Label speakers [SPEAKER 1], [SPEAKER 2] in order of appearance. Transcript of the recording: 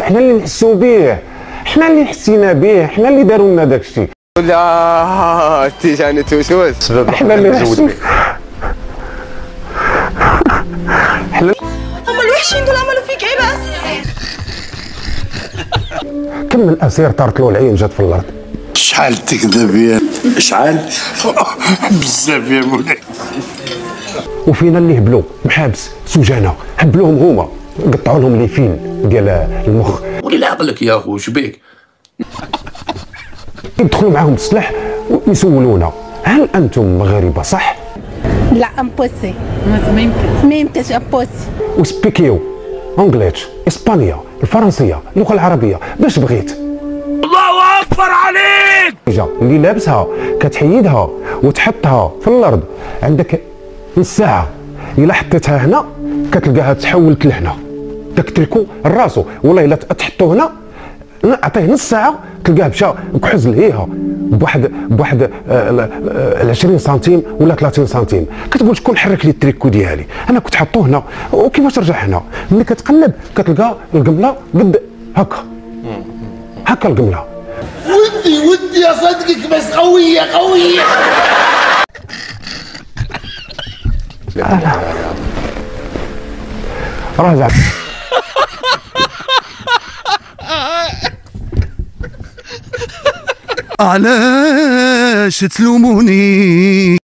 [SPEAKER 1] حنا اللي نحسو به، حنا اللي حسينا به، حنا اللي داروا لنا داك الشيء.
[SPEAKER 2] لا تيجاني توسوس
[SPEAKER 1] حنا اللي نحسو. حنا
[SPEAKER 3] هما الوحشين دول عملوا فيك ايه بس؟
[SPEAKER 1] كم من اسير طارت له العين جات في الارض.
[SPEAKER 4] شحال تكذب يا شحال بزاف يا مولاي.
[SPEAKER 1] وفينا اللي هبلوا محابس سجناء، هبلوهم هما، قطعوا لهم ليفين ديال المخ.
[SPEAKER 4] ولي لا عقلك يا اخو شبيك؟
[SPEAKER 1] يدخلوا معاهم بالسلاح ويسولونا هل انتم مغاربه صح؟
[SPEAKER 5] لا امبوسي ما يمكنش امبوسي.
[SPEAKER 1] وسبيكيو انجليش، اسبانيا، الفرنسيه، اللغه العربيه باش بغيت.
[SPEAKER 4] الله اكبر عليك.
[SPEAKER 1] اللي لابسها كتحيدها وتحطها في الارض عندك نص ساعه، الا حطيتها هنا كتلقاها تحولت لهنا، داك تريكو راسو والله الا تحطو هنا عطيه نص ساعه تلقاه مشى كحز لهيها بواحد 20 سنتيم ولا 30 سنتيم. كتقول شكون حرك لي التريكو ديالي؟ انا كنت حطوه هنا وكيفاش رجع هنا؟ ملي كتقلب كتلقى القمله قد هكا القمله.
[SPEAKER 6] ودي اصدقك بس قويه.
[SPEAKER 1] راه
[SPEAKER 7] علاش تلوموني؟